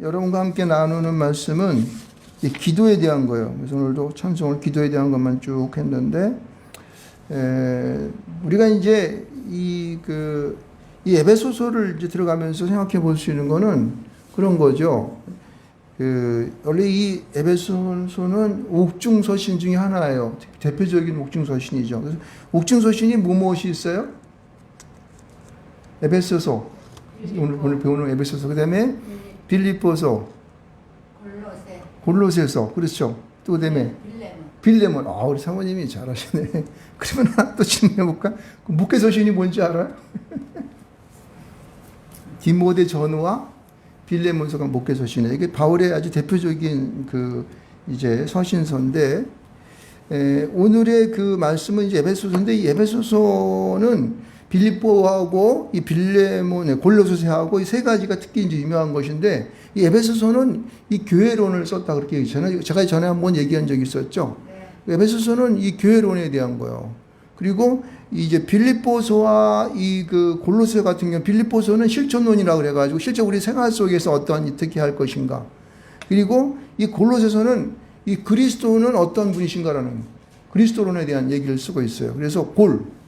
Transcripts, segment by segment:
여러분과 함께 나누는 말씀은 기도에 대한 거예요. 그래서 오늘도 찬송을 기도에 대한 것만 쭉 했는데, 우리가 이제 이 에베소서를 이제 들어가면서 생각해 볼 수 있는 거는 그런 거죠. 원래 이 에베소서는 옥중서신 중에 하나예요. 대표적인 옥중서신이죠. 그래서 옥중서신이 무엇이 있어요? 에베소서. 오늘 배우는 에베소서. 그 다음에 빌립보서. 골로새서. 그렇죠. 또 그 다음에 빌레몬. 우리 사모님이 잘하시네. 그러면 하나 또 질문해볼까? 목회서신이 뭔지 알아요? 디모데 전후와 빌레몬서가 목회서신이에요. 이게 바울의 아주 대표적인 이제 서신서인데, 오늘의 그 말씀은 이제 에베소서인데, 이 에베소서는 빌립보하고 이 빌레몬, 골로새하고 이 세 가지가 특히 이제 유명한 것인데, 이 에베소서는 이 교회론을 썼다 그렇게 얘기했잖아요. 제가 전에 한번 얘기한 적이 있었죠. 네. 에베소서는 이 교회론에 대한 거예요. 그리고 이제 빌립보서와 이 골로새 같은 경우, 빌립보서는 실천론이라고 그래가지고 실제 우리 생활 속에서 어떻게 할 것인가. 그리고 이 골로새서는 이 그리스도는 어떤 분이신가라는 그리스도론에 대한 얘기를 쓰고 있어요. 그래서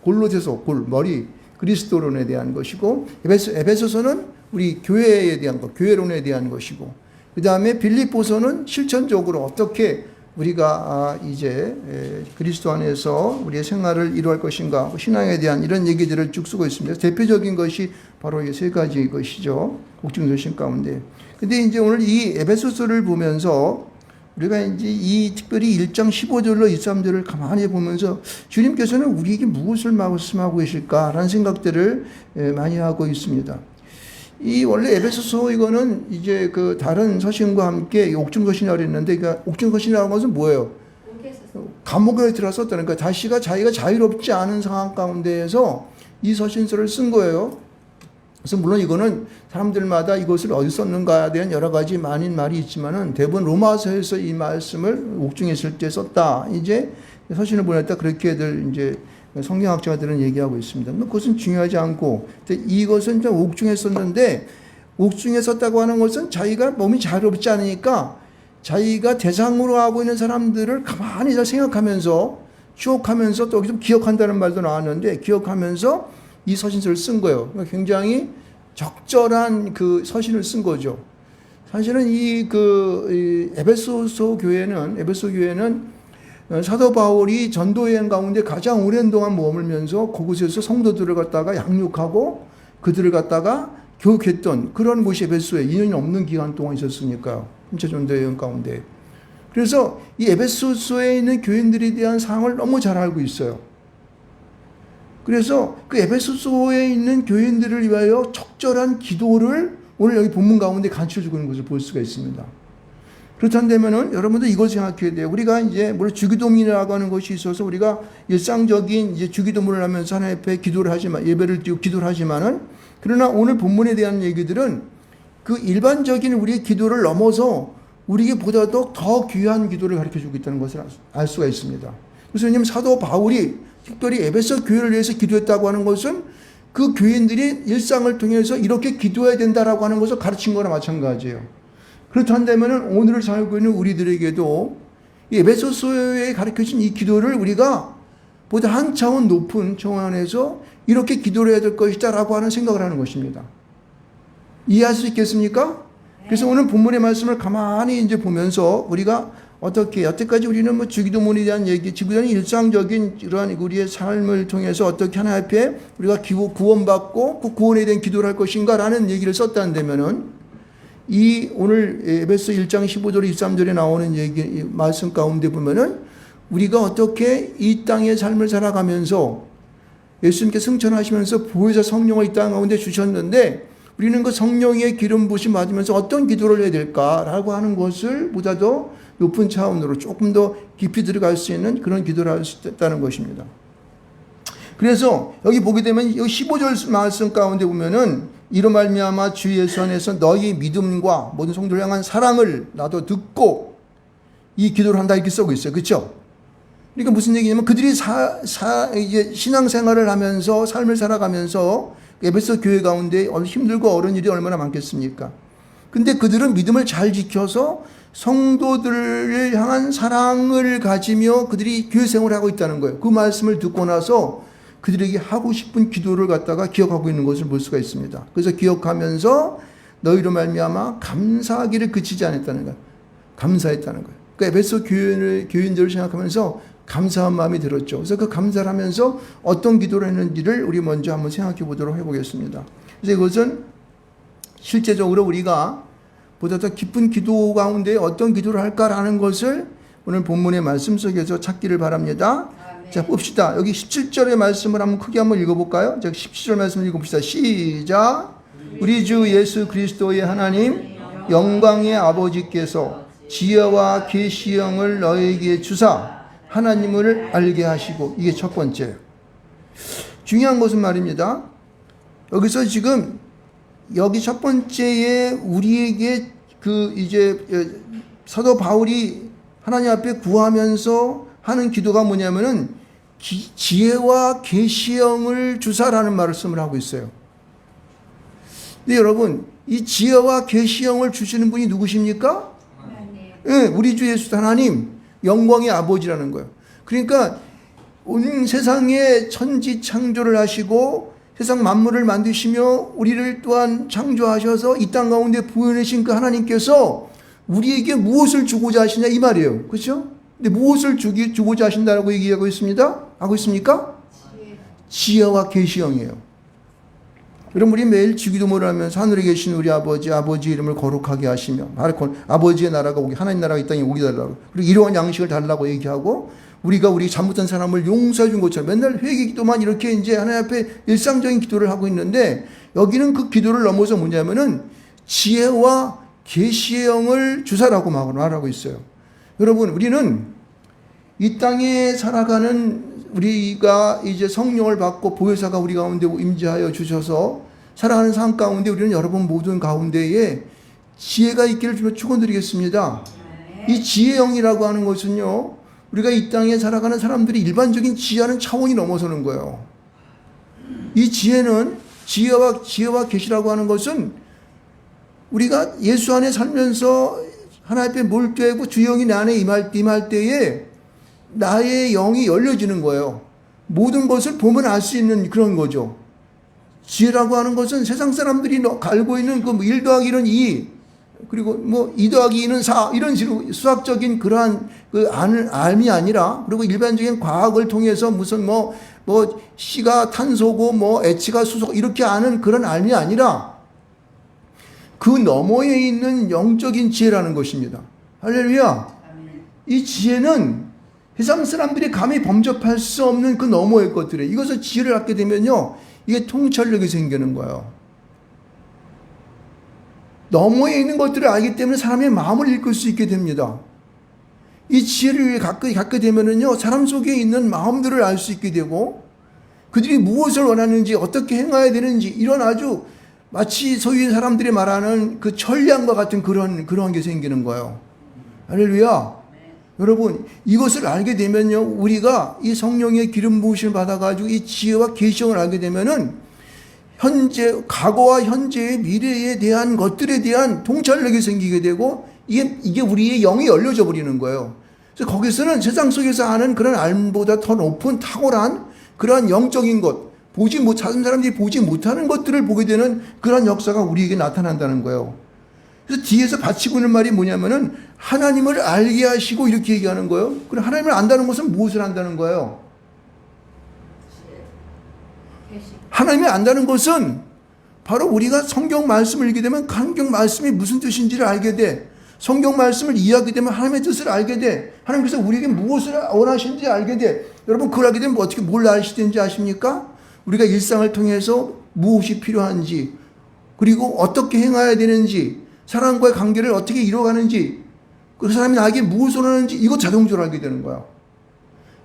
골로새서, 머리, 그리스도론에 대한 것이고, 에베소서는 우리 교회에 대한 것, 교회론에 대한 것이고, 그 다음에 빌립보서는 실천적으로 어떻게 우리가 이제 그리스도 안에서 우리의 생활을 이루어갈 것인가, 신앙에 대한 이런 얘기들을 쭉 쓰고 있습니다. 대표적인 것이 바로 이 세 가지 것이죠. 옥중서신 가운데. 근데 이제 오늘 이 에베소서를 보면서 우리가 이제 특별히 1장 15절로 23절을 가만히 보면서 주님께서는 우리에게 무엇을 말씀하고 계실까라는 생각들을 많이 하고 있습니다. 이 원래 에베소서 이거는 이제 다른 서신과 함께 옥중서신이라고 그랬는데, 그러니까 옥중서신이라는 것은 뭐예요? 감옥에 들어섰다는, 그러니까 다시가 자기가 자유롭지 않은 상황 가운데에서 이 서신서를 쓴 거예요. 그래서 물론 이거는 사람들마다 이것을 어디 썼는가에 대한 여러 가지 많은 말이 있지만은 대부분 로마서에서 이 말씀을 옥중에 있을 때 썼다. 이제 서신을 보냈다. 그렇게들 이제 성경학자들은 얘기하고 있습니다. 그것은 중요하지 않고, 이것은 옥중에 썼는데, 옥중에 썼다고 하는 것은 자기가 몸이 자유롭지 않으니까 자기가 대상으로 하고 있는 사람들을 가만히 잘 생각하면서, 추억하면서, 또 여기서 기억한다는 말도 나왔는데, 기억하면서 이 서신서를 쓴 거예요. 그러니까 굉장히 적절한 서신을 쓴 거죠. 사실은 이 에베소 교회는 사도 바울이 전도여행 가운데 가장 오랜 동안 머물면서 그곳에서 성도들을 갖다가 양육하고 그들을 갖다가 교육했던 그런 곳이 에베소에 2년이 넘는 기간 동안 있었으니까요. 전체 전도여행 가운데. 그래서 이 에베소서에 있는 교인들에 대한 상황을 너무 잘 알고 있어요. 그래서 그 에베소서에 있는 교인들을 위하여 적절한 기도를 오늘 여기 본문 가운데 간추려주고 있는 것을 볼 수가 있습니다. 그렇다면은 여러분들 이걸 생각해야 돼요. 우리가 이제 물론 주기도문이라고 하는 것이 있어서 우리가 일상적인 이제 주기도문을 하면서 하나님 앞에 기도를 하지만, 예배를 드리고 기도를 하지만은, 그러나 오늘 본문에 대한 얘기들은 그 일반적인 우리의 기도를 넘어서 우리에게 보다도 더 귀한 기도를 가르쳐 주고 있다는 것을 알 수가 있습니다. 그래서 왜냐하면 사도 바울이 특별히 에베소 교회를 위해서 기도했다고 하는 것은 그 교인들이 일상을 통해서 이렇게 기도해야 된다라고 하는 것을 가르친 거나 마찬가지예요. 그렇다면 오늘을 살고 있는 우리들에게도 이 에베소서에 가르쳐진 이 기도를 우리가 보다 한 차원 높은 차원에서 이렇게 기도를 해야 될 것이다 라고 하는 생각을 하는 것입니다. 이해할 수 있겠습니까? 그래서 오늘 본문의 말씀을 가만히 이제 보면서 우리가 여태까지 우리는 주기도문에 대한 얘기, 주기도는 일상적인 이러한 우리의 삶을 통해서 어떻게 하나님 앞에 우리가 구원받고 그 구원에 대한 기도를 할 것인가 라는 얘기를 썼다는데면은, 이 오늘 에베소 1장 15절 23절에 나오는 얘기 말씀 가운데 보면은 우리가 어떻게 이 땅의 삶을 살아가면서 예수님께 승천하시면서 보혜사 성령을 이 땅 가운데 주셨는데, 우리는 그 성령의 기름 부으심 받으면서 어떤 기도를 해야 될까라고 하는 것을 보다 더 높은 차원으로 조금 더 깊이 들어갈 수 있는 그런 기도를 할 수 있다는 것입니다. 그래서 여기 보게 되면 여기 15절 말씀 가운데 보면은 이로 말미암아 주 예수 안에서 너희 믿음과 모든 성도를 향한 사랑을 나도 듣고 이 기도를 한다 이렇게 쓰고 있어요. 그렇죠? 그러니까 무슨 얘기냐면 그들이 이제 신앙생활을 하면서 삶을 살아가면서 에베소 교회 가운데 힘들고 어려운 일이 얼마나 많겠습니까? 근데 그들은 믿음을 잘 지켜서 성도들을 향한 사랑을 가지며 그들이 교회 생활을 하고 있다는 거예요. 그 말씀을 듣고 나서 그들에게 하고 싶은 기도를 갖다가 기억하고 있는 것을 볼 수가 있습니다. 그래서 기억하면서 너희로 말미암아 감사하기를 그치지 않았다는 거예요. 감사했다는 거예요. 그러니까 에베소 교인들을 생각하면서 감사한 마음이 들었죠. 그래서 그 감사를 하면서 어떤 기도를 했는지를 우리 먼저 한번 생각해 보도록 해보겠습니다. 그래서 이것은 실제적으로 우리가 보다 더 깊은 기도 가운데 어떤 기도를 할까라는 것을 오늘 본문의 말씀 속에서 찾기를 바랍니다. 자, 봅시다. 여기 17절의 말씀을 한번 크게 한번 읽어볼까요? 자, 17절 말씀을 읽어봅시다. 시작. 우리 주 예수 그리스도의 하나님 영광의 아버지께서 지혜와 계시형을 너에게 주사 하나님을 알게 하시고, 이게 첫 번째. 중요한 것은 말입니다. 여기서 지금 여기 첫 번째에 우리에게 이제 사도 바울이 하나님 앞에 구하면서 하는 기도가 뭐냐면은 지혜와 계시형을 주사라는 말씀을 하고 있어요. 근데 여러분, 이 지혜와 계시형을 주시는 분이 누구십니까? 네, 우리 주 예수 하나님, 영광의 아버지라는 거예요. 그러니까 온 세상에 천지 창조를 하시고 세상 만물을 만드시며 우리를 또한 창조하셔서 이 땅 가운데 부여내신 그 하나님께서 우리에게 무엇을 주고자 하시냐 이 말이에요. 그렇죠? 근데 무엇을 주고자 하신다고 얘기하고 있습니다. 하고 있습니까? 지혜와 계시형이에요. 여러분, 우리 매일 주기도문을 하면서 하늘에 계신 우리 아버지 이름을 거룩하게 하시며 아버지의 나라가 오게, 하나님 나라가 이 땅에 오게 달라고, 그리고 이러한 양식을 달라고 얘기하고, 우리가 우리 잘못한 사람을 용서해 준 것처럼 맨날 회개 기도만 이렇게 이제 하나님 앞에 일상적인 기도를 하고 있는데, 여기는 그 기도를 넘어서 뭐냐면은 지혜와 계시의 영을 주사라고 말하고 있어요. 여러분, 우리는 이 땅에 살아가는 우리가 이제 성령을 받고 보혜사가 우리 가운데 임재하여 주셔서 살아가는 삶 가운데 우리는 여러분 모든 가운데에 지혜가 있기를 주로 축원드리겠습니다. 이 지혜의 영이라고 하는 것은요, 우리가 이 땅에 살아가는 사람들이 일반적인 지혜하는 차원이 넘어서는 거예요. 이 지혜는 지혜와 계시라고 하는 것은 우리가 예수 안에 살면서 하나님 앞에 몰두하고 주 영이 내 안에 임할 때에 나의 영이 열려지는 거예요. 모든 것을 보면 알 수 있는 그런 거죠. 지혜라고 하는 것은 세상 사람들이 알고 있는 그 1 더하기 1은 2, 그리고 뭐 2 더하기 2는 4, 이런 식으로 수학적인 그러한 그 알미 아니라, 그리고 일반적인 과학을 통해서 무슨 뭐 C가 탄소고 뭐 H가 수소 이렇게 아는 그런 알미 아니라 그 너머에 있는 영적인 지혜라는 것입니다. 할렐루야. 이 지혜는 세상 사람들이 감히 범접할 수 없는 그 너머의 것들에, 이것을 지혜를 갖게 되면요, 이게 통찰력이 생기는 거예요. 너머에 있는 것들을 알기 때문에 사람의 마음을 읽을 수 있게 됩니다. 이 지혜를 갖게 되면은요, 사람 속에 있는 마음들을 알 수 있게 되고, 그들이 무엇을 원하는지, 어떻게 행해야 되는지, 이런 아주 마치 소위 사람들이 말하는 그 천리안과 같은 그런 게 생기는 거예요. 할렐루야. 여러분, 이것을 알게 되면요, 우리가 이 성령의 기름 부으심을 받아가지고 이 지혜와 계시형을 알게 되면은 과거와 현재의 미래에 대한 것들에 대한 통찰력이 생기게 되고, 이게 우리의 영이 열려져 버리는 거예요. 그래서 거기서는 세상 속에서 아는 그런 알보다 더 높은 탁월한 그러한 영적인 것, 다른 사람들이 보지 못하는 것들을 보게 되는 그런 역사가 우리에게 나타난다는 거예요. 그래서 뒤에서 바치고 있는 말이 뭐냐면은 하나님을 알게 하시고 이렇게 얘기하는 거예요. 그럼 하나님을 안다는 것은 무엇을 안다는 거예요? 하나님을 안다는 것은 바로 우리가 성경 말씀을 읽게 되면 성경 말씀이 무슨 뜻인지를 알게 돼. 성경 말씀을 이해하게 되면 하나님의 뜻을 알게 돼. 하나님께서 우리에게 무엇을 원하시는지 알게 돼. 여러분, 그걸 알게 되면 어떻게 뭘 아시는지 아십니까? 우리가 일상을 통해서 무엇이 필요한지, 그리고 어떻게 행해야 되는지, 사람과의 관계를 어떻게 이루어가는지, 그 사람이 나에게 무엇을 원하는지, 이거 자동적으로 알게 되는 거야.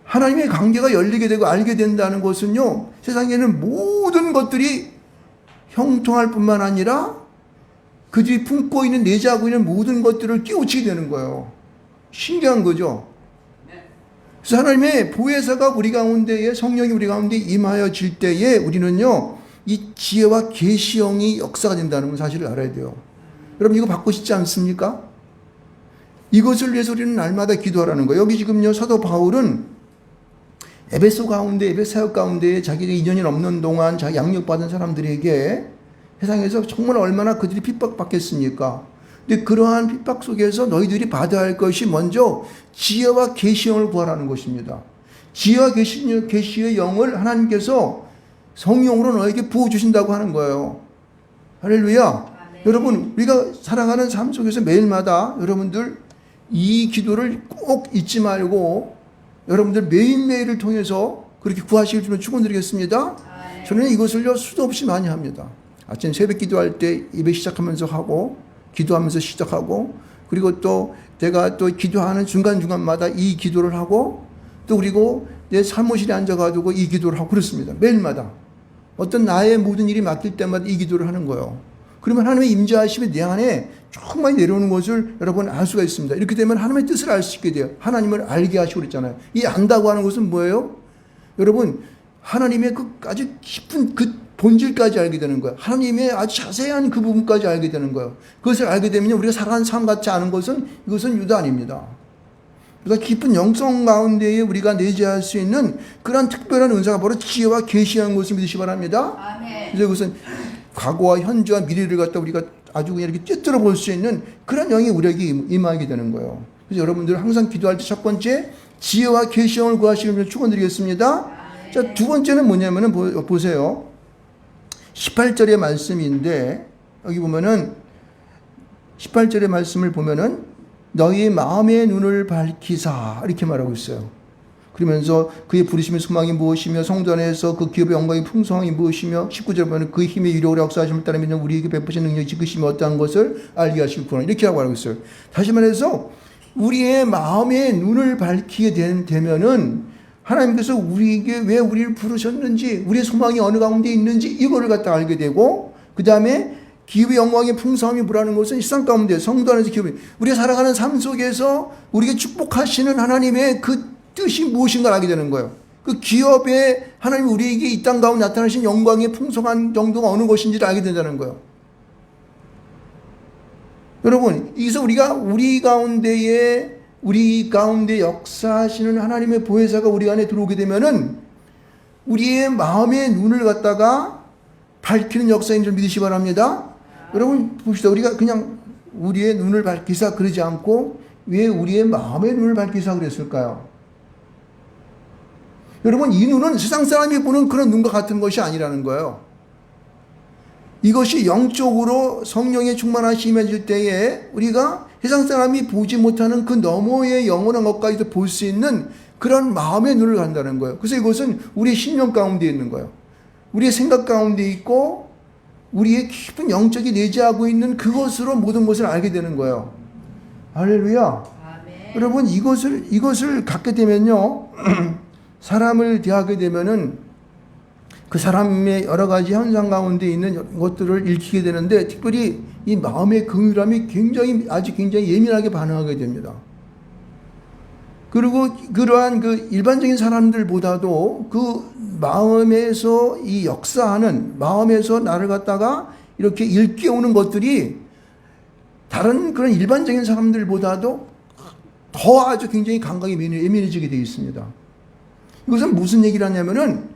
하나님의 관계가 열리게 되고 알게 된다는 것은요, 세상에는 모든 것들이 형통할 뿐만 아니라 그들이 품고 있는, 내재하고 있는 모든 것들을 깨우치게 되는 거예요. 신기한 거죠. 그래서 하나님의 보혜사가 우리 가운데에, 성령이 우리 가운데 임하여질 때에 우리는요, 이 지혜와 계시형이 역사가 된다는 건 사실을 알아야 돼요. 여러분 이거 받고 싶지 않습니까? 이것을 위해서 우리는 날마다 기도하라는 거예요. 여기 지금요 사도 바울은 에베소 가운데, 에베소 사역 가운데 자기가 2년이 넘는 동안 자기 양육받은 사람들에게 세상에서 정말 얼마나 그들이 핍박받겠습니까? 근데 그러한 핍박 속에서 너희들이 받아야 할 것이 먼저 지혜와 계시형을 구하라는 것입니다. 지혜와 계시의 영을 하나님께서 성령으로 너에게 부어주신다고 하는 거예요. 할렐루야. 여러분 우리가 살아가는 삶 속에서 매일마다 여러분들 이 기도를 꼭 잊지 말고 여러분들 매일매일을 통해서 그렇게 구하시길 주면 축원드리겠습니다. 저는 이것을요 수도 없이 많이 합니다. 아침 새벽 기도할 때 예배 시작하면서 하고 기도하면서 시작하고 그리고 또 제가 또 기도하는 중간중간마다 이 기도를 하고 또 그리고 내 사무실에 앉아가지고 이 기도를 하고 그렇습니다. 매일마다 어떤 나의 모든 일이 맡길 때마다 이 기도를 하는 거예요. 그러면 하나님의 임재하심이 내 안에 조금만 내려오는 것을 여러분 알 수가 있습니다. 이렇게 되면 하나님의 뜻을 알 수 있게 돼요. 하나님을 알게 하시고 그랬잖아요. 이 안다고 하는 것은 뭐예요? 여러분 하나님의 그 아주 깊은 그 본질까지 알게 되는 거예요. 하나님의 아주 자세한 그 부분까지 알게 되는 거예요. 그것을 알게 되면 우리가 살아가는 삶 같지 않은 것은 이것은 유다 아닙니다. 그래서 깊은 영성 가운데에 우리가 내재할 수 있는 그런 특별한 은사가 바로 지혜와 계시한 것을 믿으시기 바랍니다. 아멘. 그래서 그것은 과거와 현재와 미래를 갖다 우리가 아주 그냥 이렇게 꿰뚫어 볼 수 있는 그런 영이 우리에게 임하게 되는 거예요. 그래서 여러분들 항상 기도할 때 첫 번째 지혜와 계시형을 구하시기를 축원드리겠습니다. 자, 두 번째는 뭐냐면은 보세요. 18절의 말씀인데 여기 보면은 18절의 말씀을 보면은 너희 마음의 눈을 밝히사 이렇게 말하고 있어요. 그러면서 그의 부르심의 소망이 무엇이며 성도 안에서 그 기업의 영광의 풍성함이 무엇이며 19절 보면 그 힘의 위력으로 역사하심을 따라 믿는 우리에게 베푸신 능력이 지으심이 어떠한 것을 알게 하시구나 이렇게 하고 있어요. 다시 말해서 우리의 마음의 눈을 밝히게 되면은 하나님께서 우리에게 왜 우리를 부르셨는지 우리의 소망이 어느 가운데 있는지 이거를 갖다 알게 되고 그 다음에 기업의 영광의 풍성함이 뭐라는 것은 일상 가운데 성도 안에서 기업이 우리가 살아가는 삶 속에서 우리에게 축복하시는 하나님의 그 뜻이 무엇인가 알게 되는 거예요. 그 기업에 하나님이 우리에게 이 땅 가운데 나타나신 영광의 풍성한 정도가 어느 것인지를 알게 된다는 거예요. 여러분, 여기서 우리가 우리 가운데 역사하시는 하나님의 보혜사가 우리 안에 들어오게 되면은 우리의 마음의 눈을 갖다가 밝히는 역사인 줄 믿으시기 바랍니다. 여러분 봅시다. 우리가 그냥 우리의 눈을 밝히사 그러지 않고 왜 우리의 마음의 눈을 밝히사 그랬을까요? 여러분 이 눈은 세상 사람이 보는 그런 눈과 같은 것이 아니라는 거예요. 이것이 영적으로 성령의 충만하심이 임해질 때에 우리가 세상 사람이 보지 못하는 그 너머의 영원한 것까지도 볼 수 있는 그런 마음의 눈을 간다는 거예요. 그래서 이것은 우리의 신령 가운데 있는 거예요. 우리의 생각 가운데 있고 우리의 깊은 영적이 내재하고 있는 그것으로 모든 것을 알게 되는 거예요. 할렐루야. 아멘. 여러분 이것을 갖게 되면요. 사람을 대하게 되면은 그 사람의 여러 가지 현상 가운데 있는 것들을 읽히게 되는데 특별히 이 마음의 긍휼함이 아주 굉장히 예민하게 반응하게 됩니다. 그리고 그러한 그 일반적인 사람들보다도 그 마음에서 이 역사하는 마음에서 나를 갖다가 이렇게 일깨우는 것들이 다른 그런 일반적인 사람들보다도 더 아주 굉장히 감각이 예민해지게 되어 있습니다. 이것은 무슨 얘기를 하냐면은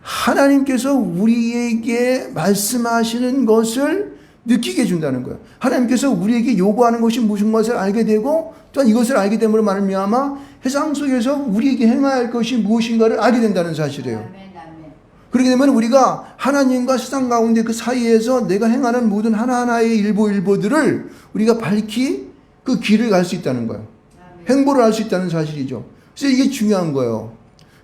하나님께서 우리에게 말씀하시는 것을 느끼게 해준다는 거예요. 하나님께서 우리에게 요구하는 것이 무슨 것을 알게 되고 또한 이것을 알게 됨으로 말미암아 세상 속에서 우리에게 행해야 할 것이 무엇인가를 알게 된다는 사실이에요. 아멘, 아멘. 그렇게 되면 우리가 하나님과 세상 가운데 그 사이에서 내가 행하는 모든 하나하나의 일보일보들을 우리가 밝히 그 길을 갈 수 있다는 거예요. 아멘. 행보를 할 수 있다는 사실이죠. 그래서 이게 중요한 거예요.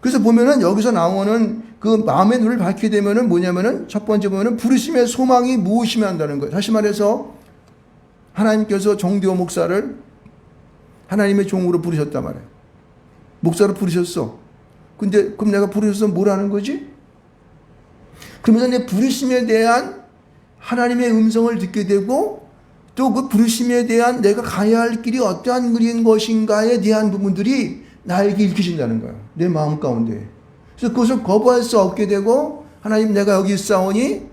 그래서 보면은 여기서 나오는 그 마음의 눈을 밝히게 되면은 뭐냐면은 첫 번째 보면은 부르심의 소망이 무엇이며 한다는 거예요. 다시 말해서 하나님께서 정대호 목사를 하나님의 종으로 부르셨단 말이에요. 목사로 부르셨어. 근데 그럼 내가 부르셔서 뭐라는 거지? 그러면서 내 부르심에 대한 하나님의 음성을 듣게 되고 또 그 부르심에 대한 내가 가야 할 길이 어떠한 길인 것인가에 대한 부분들이 나에게 읽혀진다는 거예요. 내 마음 가운데. 그래서 그것을 거부할 수 없게 되고 하나님 내가 여기 있사오니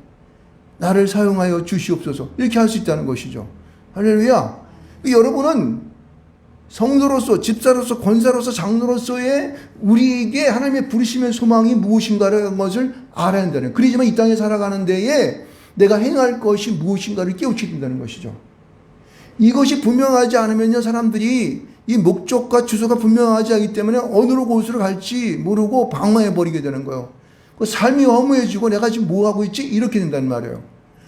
나를 사용하여 주시옵소서. 이렇게 할 수 있다는 것이죠. 할렐루야. 여러분은 성도로서, 집사로서, 권사로서, 장로로서의 우리에게 하나님의 부르심의 소망이 무엇인가라는 것을 알아야 한다는 거예요. 그러지만 이 땅에 살아가는 데에 내가 행할 것이 무엇인가를 깨우치게 된다는 것이죠. 이것이 분명하지 않으면요, 사람들이 이 목적과 주소가 분명하지 않기 때문에 어느로 곳으로 갈지 모르고 방황해버리게 되는 거예요. 그 삶이 허무해지고 내가 지금 뭐 하고 있지? 이렇게 된단 말이에요.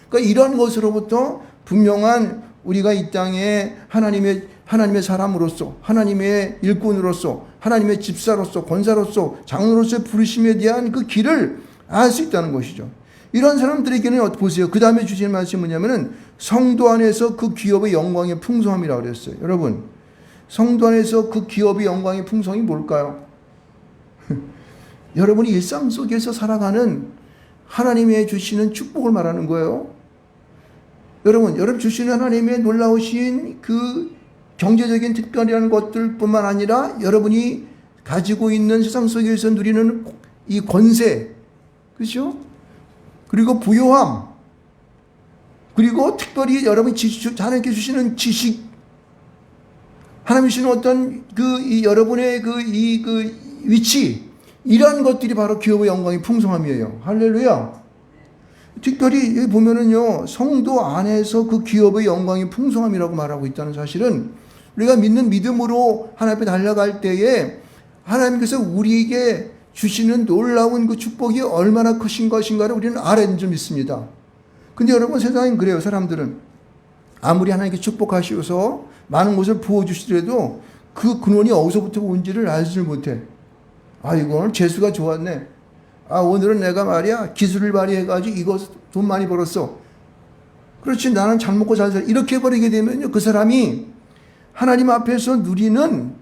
그러니까 이런 것으로부터 분명한 우리가 이 땅에 하나님의 사람으로서, 하나님의 일꾼으로서, 하나님의 집사로서, 권사로서, 장로로서의 부르심에 대한 그 길을 알 수 있다는 것이죠. 이런 사람들에게는 보세요. 그 다음에 주신 말씀이 뭐냐면은 성도 안에서 그 기업의 영광의 풍성함이라고 그랬어요. 여러분, 성도 안에서 그 기업의 영광의 풍성이 뭘까요? 여러분이 일상 속에서 살아가는 하나님의 주시는 축복을 말하는 거예요. 여러분 주시는 하나님의 놀라우신 그 경제적인 특별한 것들뿐만 아니라 여러분이 가지고 있는 세상 속에서 누리는 이 권세, 그렇죠? 그리고 부요함, 그리고 특별히 여러분이 하나님께 주시는 지식, 하나님 주시는 어떤 여러분의 위치, 이러한 것들이 바로 기업의 영광의 풍성함이에요. 할렐루야. 특별히 여기 보면은요, 성도 안에서 그 기업의 영광의 풍성함이라고 말하고 있다는 사실은 우리가 믿는 믿음으로 하나님 앞에 달려갈 때에 하나님께서 우리에게 주시는 놀라운 그 축복이 얼마나 크신 것인가를 우리는 알아야 되는 줄 믿습니다. 근데 여러분, 세상엔 그래요. 사람들은 아무리 하나님께 축복하시어서 많은 것을 부어주시더라도 그 근원이 어디서부터 온지를 알지를 못해. 이거 오늘 재수가 좋았네. 오늘은 내가 말이야 기술을 발휘해가지고 이거 돈 많이 벌었어. 그렇지, 나는 잘 먹고 잘 살아. 이렇게 해버리게 되면요, 그 사람이 하나님 앞에서 누리는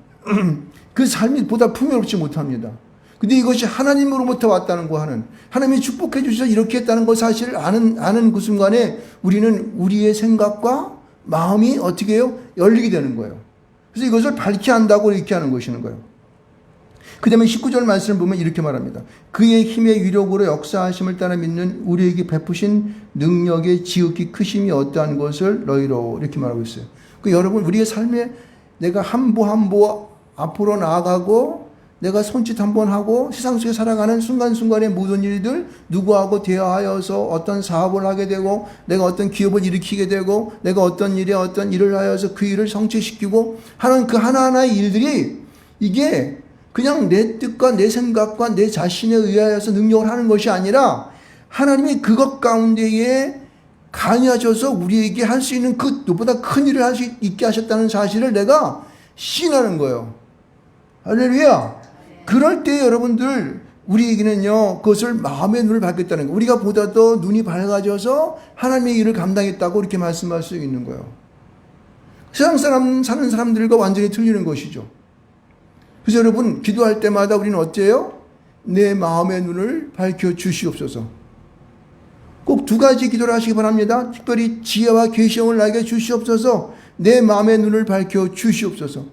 그 삶이 보다 풍요롭지 못합니다. 근데 이것이 하나님으로부터 왔다는 거 하는, 하나님이 축복해 주셔서 이렇게 했다는 것 사실을 아는 그 순간에 우리는 우리의 생각과 마음이 어떻게 해요? 열리게 되는 거예요. 그래서 이것을 밝게 한다고 이렇게 하는 것이는 거예요. 그 다음에 19절 말씀을 보면 이렇게 말합니다. 그의 힘의 위력으로 역사하심을 따라 믿는 우리에게 베푸신 능력의 지극히 크심이 어떠한 것을 너희로, 이렇게 말하고 있어요. 여러분, 우리의 삶에 내가 한 보 한 보 앞으로 나아가고 내가 손짓 한번 하고 세상 속에 살아가는 순간순간의 모든 일들, 누구하고 대화하여서 어떤 사업을 하게 되고 내가 어떤 기업을 일으키게 되고 내가 어떤 일을 하여서 그 일을 성취시키고 하는 그 하나하나의 일들이 이게 그냥 내 뜻과 내 생각과 내 자신에 의하여서 능력을 하는 것이 아니라 하나님이 그것 가운데에 관여하셔서 우리에게 할 수 있는 그 누구보다 큰 일을 할 수 있게 하셨다는 사실을 내가 신하는 거예요. 할렐루야. 그럴 때 여러분들, 우리에게는요, 그것을 마음의 눈을 밝겠다는 거예요. 우리가 보다 더 눈이 밝아져서 하나님의 일을 감당했다고 이렇게 말씀할 수 있는 거예요. 세상 사는 사람들과 완전히 틀리는 것이죠. 그래서 여러분, 기도할 때마다 우리는 어때요? 내 마음의 눈을 밝혀 주시옵소서. 꼭 두 가지 기도를 하시기 바랍니다. 특별히 지혜와 계시형을 나에게 주시옵소서. 내 마음의 눈을 밝혀 주시옵소서.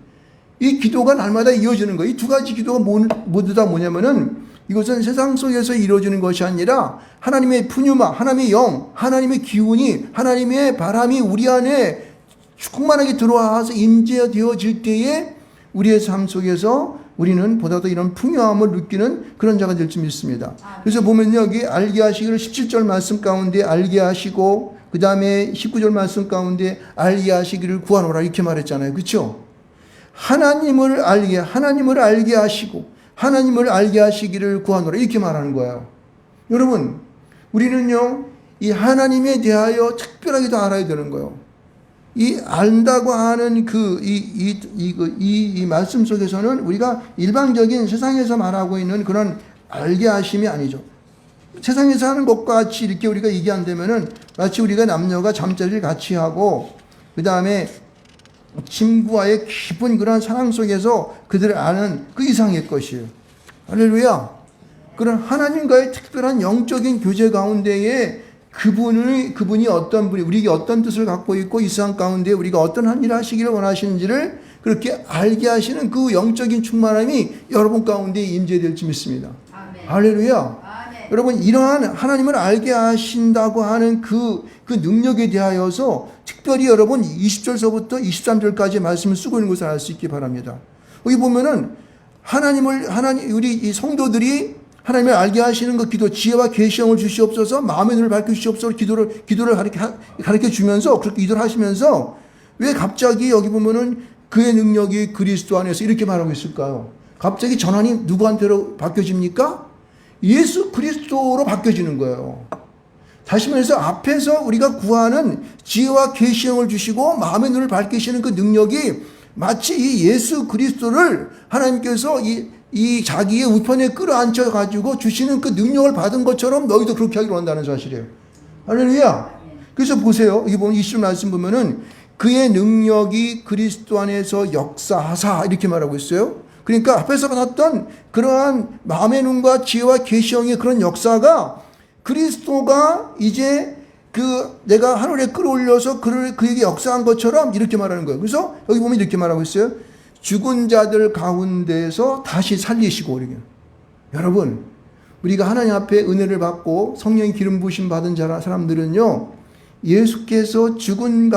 이 기도가 날마다 이어지는 거예요. 이 두 가지 기도가 모두 다 뭐냐면은 이것은 세상 속에서 이루어지는 것이 아니라 하나님의 푸뉴마, 하나님의 영, 하나님의 기운이, 하나님의 바람이 우리 안에 충만하게 들어와서 임재되어질 때에 우리의 삶 속에서 우리는 보다 더 이런 풍요함을 느끼는 그런 자가 될 줄 믿습니다. 그래서 보면 여기 알게 하시기를 17절 말씀 가운데 알게 하시고 그 다음에 19절 말씀 가운데 알게 하시기를 구하노라 이렇게 말했잖아요. 그렇죠? 하나님을 알게 하시고 하나님을 알게 하시기를 구하노라 이렇게 말하는 거예요. 여러분, 우리는요 이 하나님에 대하여 특별하게도 알아야 되는 거예요. 이 안다고 하는 이 말씀 속에서는 우리가 일반적인 세상에서 말하고 있는 그런 알게 하심이 아니죠. 세상에서 하는 것과 같이 이렇게 우리가 얘기한다면은 마치 우리가 남녀가 잠자리를 같이 하고 그 다음에 친구와의 깊은 그런 사랑 속에서 그들을 아는 그 이상의 것이에요. 할렐루야. 그런 하나님과의 특별한 영적인 교제 가운데에 그분이 어떤 분이 우리에게 어떤 뜻을 갖고 있고 이 세상 가운데 우리가 어떤 한 일을 하시기를 원하시는지를 그렇게 알게 하시는 그 영적인 충만함이 여러분 가운데 임재될지 믿습니다. 아멘. 할렐루야. 아멘. 여러분, 이러한 하나님을 알게 하신다고 하는 그 능력에 대하여서 특별히 여러분 20절서부터 23절까지의 말씀을 쓰고 있는 것을 알 수 있기 바랍니다. 여기 보면은 우리 이 성도들이 하나님을 알게 하시는 그 기도, 지혜와 계시형을 주시옵소서, 마음의 눈을 밝히시옵소서 기도를 가르쳐 주면서 그렇게 기도를 하시면서 왜 갑자기 여기 보면은 그의 능력이 그리스도 안에서 이렇게 말하고 있을까요? 갑자기 전환이 누구한테로 바뀌어집니까? 예수 그리스도로 바뀌어지는 거예요. 다시 말해서 앞에서 우리가 구하는 지혜와 계시형을 주시고 마음의 눈을 밝히시는 그 능력이 마치 이 예수 그리스도를 하나님께서 이 자기의 우편에 끌어안쳐 가지고 주시는 그 능력을 받은 것처럼 너희도 그렇게 하기를 원한다는 사실이에요. 할렐루야. 그래서 보세요. 여기 보면 20절 말씀 보면은 그의 능력이 그리스도 안에서 역사하사 이렇게 말하고 있어요. 그러니까 앞에서 받았던 그러한 마음의 눈과 지혜와 계시형의 그런 역사가 그리스도가 이제 내가 하늘에 끌어올려서 그에게 역사한 것처럼 이렇게 말하는 거예요. 그래서 여기 보면 이렇게 말하고 있어요. 죽은 자들 가운데서 다시 살리시고 이렇게. 여러분, 우리가 하나님 앞에 은혜를 받고 성령의 기름 부으심 받은 사람들은요, 예수께서 죽은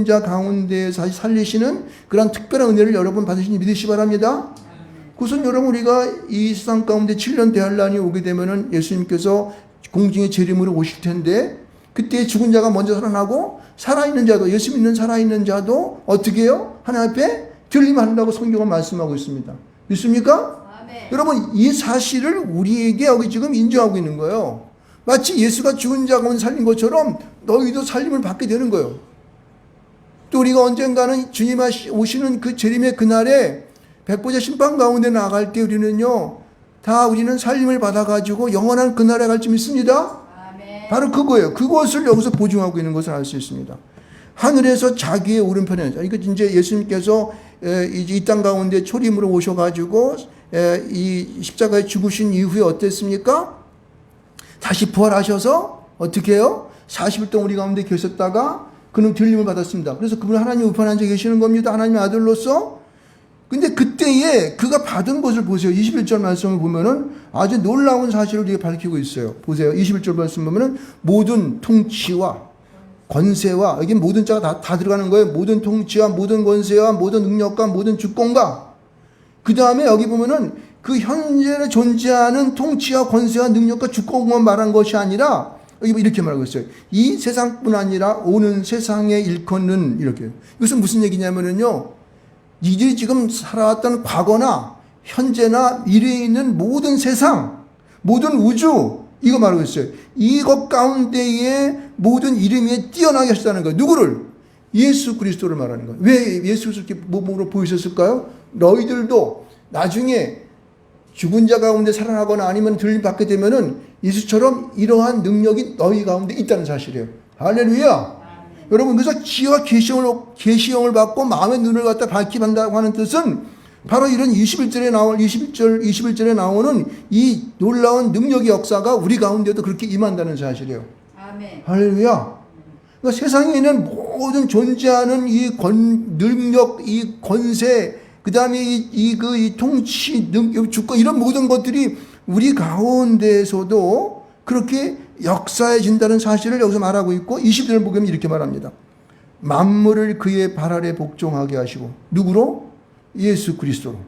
자 가운데에서 다시 살리시는 그런 특별한 은혜를 여러분 받으시니 믿으시기 바랍니다. 그것은 여러분, 우리가 이 세상 가운데 7년 대환란이 오게 되면은 예수님께서 공중의 재림으로 오실 텐데, 그때 죽은 자가 먼저 살아나고 살아있는 자도, 예수 믿는 살아있는 자도 어떻게 해요? 하나님 앞에 들림한다고 성경은 말씀하고 있습니다. 믿습니까? 아멘. 여러분, 이 사실을 우리에게 여기 지금 인정하고 있는 거예요. 마치 예수가 죽은 자 가운데 살린 것처럼 너희도 살림을 받게 되는 거예요. 또 우리가 언젠가는 주님 오시는 그 재림의 그날에 백보자 심판 가운데 나갈 때 우리는 살림을 받아가지고 영원한 그날에 갈 줄 믿습니다. 아멘. 바로 그거예요. 그것을 여기서 보증하고 있는 것을 알 수 있습니다. 하늘에서 자기의 오른편에, 이거 이제 예수님께서 이 땅 가운데 초림으로 오셔가지고 이 십자가에 죽으신 이후에 어땠습니까? 다시 부활하셔서 어떻게 해요? 40일 동안 우리 가운데 계셨다가 그는 들림을 받았습니다. 그래서 그분은 하나님 우편에 앉아 계시는 겁니다. 하나님의 아들로서. 근데 그때에 그가 받은 것을 보세요. 21절 말씀을 보면은 아주 놀라운 사실을 우리가 밝히고 있어요. 보세요. 21절 말씀 보면은 모든 통치와 권세와, 여기 모든 자가 다 들어가는 거예요. 모든 통치와 모든 권세와 모든 능력과 모든 주권과, 그 다음에 여기 보면은 그 현재 존재하는 통치와 권세와 능력과 주권만 말한 것이 아니라 여기 이렇게 말하고 있어요. 이 세상뿐 아니라 오는 세상의 일컫는, 이렇게. 이것은 무슨 얘기냐면은요, 이들이 지금 살아왔던 과거나 현재나 미래에 있는 모든 세상, 모든 우주, 이거 말하고 있어요. 이것 가운데에 모든 이름에 뛰어나게 하셨다는 거예요. 누구를? 예수 그리스도를 말하는 거예요. 왜 예수 그리스도를 이렇게 몸으로 보이셨을까요? 너희들도 나중에 죽은 자 가운데 살아나거나 아니면 들림 받게 되면은 예수처럼 이러한 능력이 너희 가운데 있다는 사실이에요. 할렐루야. 여러분, 그래서 지혜와 계시형을 받고 마음의 눈을 갖다 밝힌다고 하는 뜻은 바로 이런 21절에 나오는 이 놀라운 능력의 역사가 우리 가운데도 그렇게 임한다는 사실이에요. 아멘. 할렐루야. 그러니까 세상에 있는 모든 존재하는 이 능력, 이 권세, 그 다음에 이 통치, 주권, 이런 모든 것들이 우리 가운데에서도 그렇게 역사해진다는 사실을 여기서 말하고 있고, 20절을 보면 이렇게 말합니다. 만물을 그의 발 아래 복종하게 하시고, 누구로? 예수 그리스도로.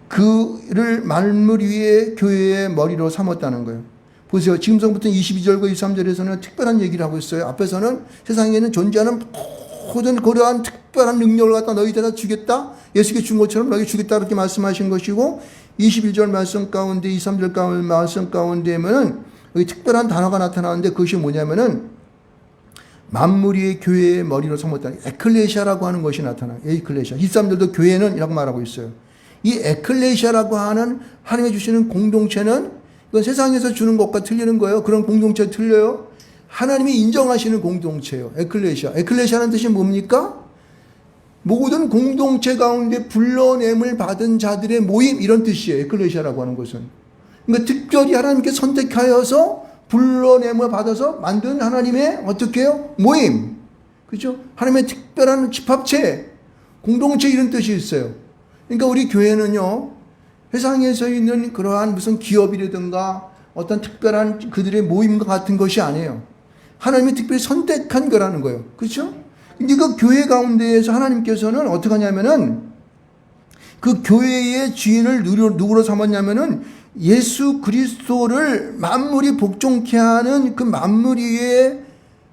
그를 만물 위에 교회의 머리로 삼았다는 거예요. 보세요. 지금서부터 22절과 23절에서는 특별한 얘기를 하고 있어요. 앞에서는 세상에는 존재하는 모든 그러한 특별한 능력을 갖다 너희들에다 주겠다. 예수께 준 것처럼 너희 주겠다. 이렇게 말씀하신 것이고, 21절 말씀 가운데, 23절 가운데 말씀 가운데에는 여기 특별한 단어가 나타나는데 그것이 뭐냐면은 만물 위의 교회의 머리로 삼았다. 에클레시아라고 하는 것이 나타나요. 에클레시아. 23절도 교회는 이라고 말하고 있어요. 이 에클레시아라고 하는 하나님이 주시는 공동체는 이건 세상에서 주는 것과 틀리는 거예요. 그런 공동체 틀려요. 하나님이 인정하시는 공동체예요. 에클레시아. 에클레시아라는 뜻이 뭡니까? 모든 공동체 가운데 불러냄을 받은 자들의 모임, 이런 뜻이에요. 에클레시아라고 하는 것은. 그러니까 특별히 하나님께 선택하여서 불러냄을 받아서 만든 하나님의 어떻게 해요? 모임. 그죠? 하나님의 특별한 집합체, 공동체, 이런 뜻이 있어요. 그러니까 우리 교회는요, 세상에서 있는 그러한 무슨 기업이라든가 어떤 특별한 그들의 모임과 같은 것이 아니에요. 하나님이 특별히 선택한 거라는 거예요. 그렇죠? 근데 그 교회 가운데에서 하나님께서는 어떻게 하냐면은 그 교회의 주인을 누구로 삼았냐면은 예수 그리스도를 만물이 복종케 하는 그 만물 위에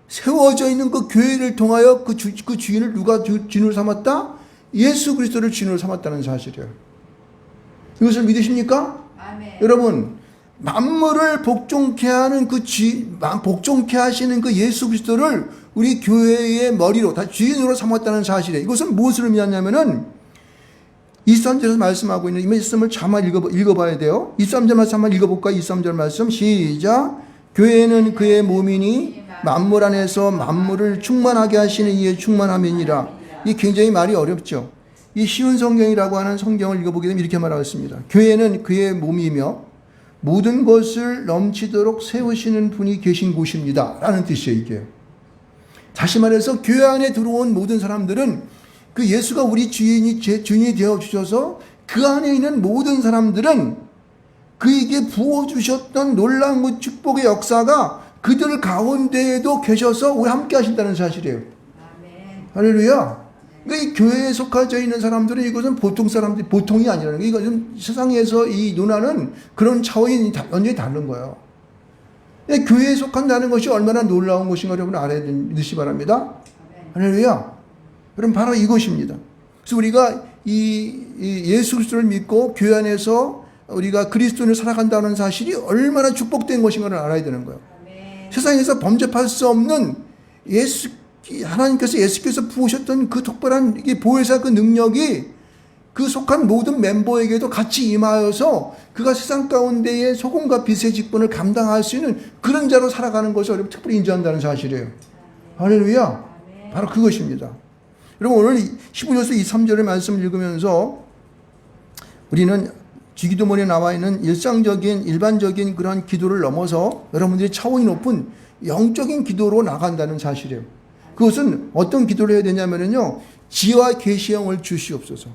세워져 있는 그 교회를 통하여 그 주인을 누가 주인으로 삼았다? 예수 그리스도를 주인으로 삼았다는 사실이에요. 이것을 믿으십니까? 아멘. 여러분, 만물을 복종케 하는 복종케 하시는 그 예수 그리스도를 우리 교회의 머리로 다 주인으로 삼았다는 사실이에요. 이것은 무엇을 의미하냐면은 23절에서 말씀하고 있는 이 말씀을 한번 읽어봐야 돼요. 23절 말씀 한번 읽어볼까요? 23절 말씀 시작. 교회는 그의 몸이니 만물 안에서 만물을 충만하게 하시는 이의 충만함이니라. 이 굉장히 말이 어렵죠. 이 쉬운 성경이라고 하는 성경을 읽어보게 되면 이렇게 말하고 있습니다. 교회는 그의 몸이며 모든 것을 넘치도록 세우시는 분이 계신 곳입니다. 라는 뜻이에요, 이게. 다시 말해서 교회 안에 들어온 모든 사람들은 그 예수가 우리 주인이 되어 주셔서 그 안에 있는 모든 사람들은 그에게 부어주셨던 놀라운 그 축복의 역사가 그들 가운데에도 계셔서 우리 함께 하신다는 사실이에요. 아멘. 할렐루야. 이 교회에 속하져 있는 사람들은 이것은 보통 사람들이 보통이 아니라는 거예요. 이것은 세상에서 이 누나는 그런 차원이 완전히 다른 거예요. 교회에 속한다는 것이 얼마나 놀라운 것인가 여러분 알아야 믿으시 바랍니다. 할렐루야. 그럼 바로 이것입니다. 그래서 우리가 이 예수 그리스도를 믿고 교회 안에서 우리가 그리스도인을 살아간다는 사실이 얼마나 축복된 것인가를 알아야 되는 거예요. 아멘. 세상에서 범접할 수 없는 하나님께서 예수께서 부으셨던 그 특별한 보혜사 그 능력이 그 속한 모든 멤버에게도 같이 임하여서 그가 세상 가운데의 소금과 빛의 직분을 감당할 수 있는 그런 자로 살아가는 것을 여러분 특별히 인정한다는 사실이에요. 할렐루야. 바로 그것입니다. 여러분 오늘 15절에서 23절의 말씀을 읽으면서 우리는 주기도문에 나와 있는 일반적인 그런 기도를 넘어서 여러분들이 차원이 높은 영적인 기도로 나간다는 사실이에요. 그것은 어떤 기도를 해야 되냐면요. 지혜와 계시형을 주시옵소서.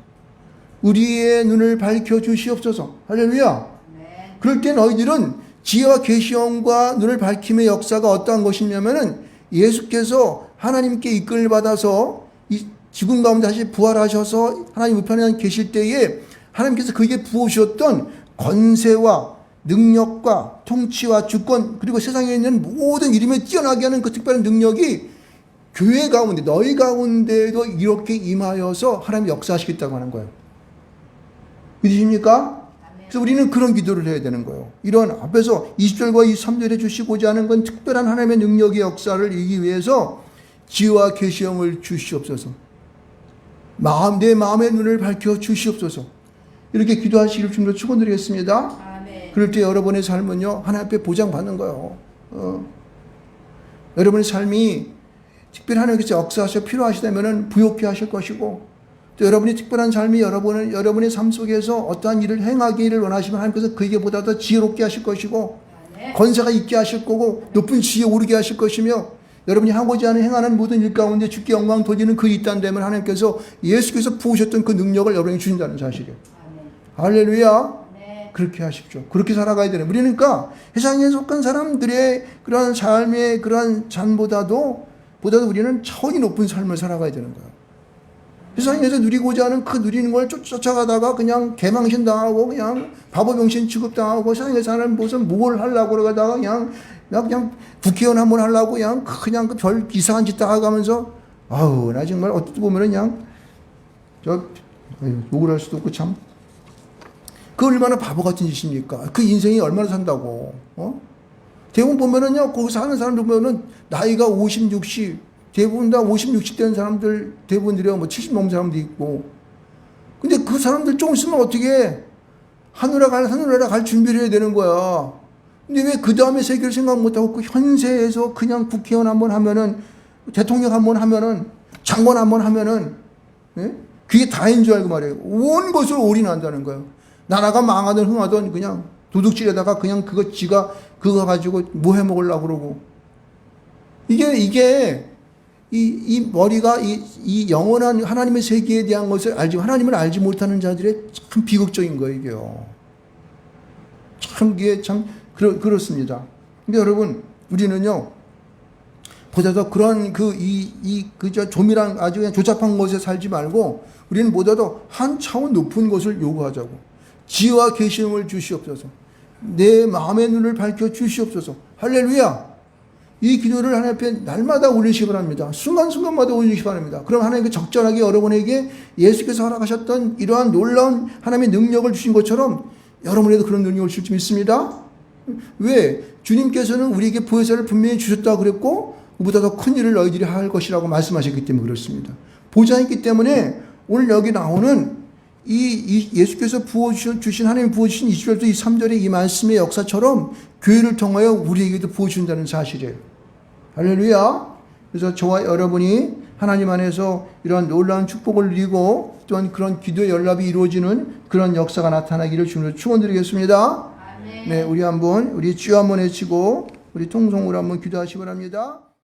우리의 눈을 밝혀 주시옵소서. 할렐루야. 네. 그럴 때 너희들은 지혜와 계시형과 눈을 밝힘의 역사가 어떠한 것이냐면은 예수께서 하나님께 이끌을 받아서 이 죽은 가운데 다시 부활하셔서 하나님 우편에 계실 때에 하나님께서 그에게 부어주셨던 권세와 능력과 통치와 주권 그리고 세상에 있는 모든 이름에 뛰어나게 하는 그 특별한 능력이 교회 가운데 너희 가운데도 이렇게 임하여서 하나님 역사하시겠다고 하는 거예요. 믿으십니까? 그래서 우리는 그런 기도를 해야 되는 거예요. 이런 앞에서 20절과 23절에 주시고자 하는 건 특별한 하나님의 능력의 역사를 이기 위해서 지혜와 계시형을 주시옵소서. 내 마음의 눈을 밝혀 주시옵소서. 이렇게 기도하시기를 주님으로 축원드리겠습니다. 아멘. 그럴 때 여러분의 삶은요 하나님 앞에 보장받는 거예요. 여러분의 삶이 특별히 하나님께서 역사하셔 필요하시다면 부욕해 하실 것이고 또 여러분이 특별한 삶이 여러분의 삶 속에서 어떠한 일을 행하기를 원하시면 하나님께서 그에게 보다 더 지혜롭게 하실 것이고 권세가 있게 하실 거고 높은 지혜에 오르게 하실 것이며 여러분이 하고자 하는 행하는 모든 일 가운데 주께 영광 돌리는 그 일단 되면 하나님께서 예수께서 부으셨던 그 능력을 여러분이 주신다는 사실이에요. 할렐루야. 네. 그렇게 하십시오. 그렇게 살아가야 되는. 우리는 그러니까 세상에 속한 사람들의 그런 삶의 그런 잔보다도 우리는 차원이 높은 삶을 살아가야 되는 거예요. 세상에서 누리고자 하는 그 누리는 걸 쫓아가다가 그냥 개망신 당하고 그냥 바보병신 취급당하고 세상에 사는 무슨 뭘 하려고 그러다가 그냥 국회의원 한번 하려고 그냥 그 별 이상한 짓 다 하면서 나 정말 어떻게 보면은 욕을 할 수도 없고 참. 그 얼마나 바보 같은 짓입니까? 그 인생이 얼마나 산다고, 대부분 보면은요, 거기 사는 사람들 보면은 나이가 50, 60, 대부분 다 50, 60 된 사람들, 대부분들이 70 넘은 사람도 있고. 근데 그 사람들 조금 있으면 어떻게 하늘나라 갈 준비를 해야 되는 거야. 근데 왜 그 다음에 세계를 생각 못하고 그 현세에서 그냥 국회의원 한번 하면은, 대통령 한번 하면은, 장관 한번 하면은, 그게 다인 줄 알고 말이에요. 온 것을 올인한다는 거예요. 나라가 망하든 흥하든 그냥 도둑질에다가 그냥 그거 가지고 뭐 해 먹으려고 그러고. 이게 이 머리가 이 영원한 하나님의 세계에 대한 것을 하나님을 알지 못하는 자들의 참 비극적인 거예요, 이게요. 이게 참 그렇습니다. 근데 여러분, 우리는요, 보다 더 그런 그저 조밀한 아주 그냥 조잡한 곳에 살지 말고, 우리는 보다 더 한 차원 높은 것을 요구하자고. 지혜와 계시음을 주시옵소서. 내 마음의 눈을 밝혀 주시옵소서. 할렐루야! 이 기도를 하나님 앞에 날마다 올리시기 바랍니다. 순간순간마다 올리시기 바랍니다. 그럼 하나님께 적절하게 여러분에게 예수께서 허락하셨던 이러한 놀라운 하나님의 능력을 주신 것처럼 여러분에도 그런 능력을 줄 수 있습니다. 왜? 주님께서는 우리에게 보혜사를 분명히 주셨다고 그랬고, 그보다 더 큰 일을 너희들이 할 것이라고 말씀하셨기 때문에 그렇습니다. 보장했기 때문에 오늘 여기 나오는 이 예수께서 부어주신 하나님 부어주신 20절부터 23절의 이 말씀의 역사처럼 교회를 통하여 우리에게도 부어준다는 사실이에요. 할렐루야. 그래서 저와 여러분이 하나님 안에서 이런 놀라운 축복을 누리고 또한 그런 기도의 연락이 이루어지는 그런 역사가 나타나기를 주님으로 축원드리겠습니다. 네, 우리 주여 한번 외치고 우리 통성으로 한번 기도하시기 바랍니다.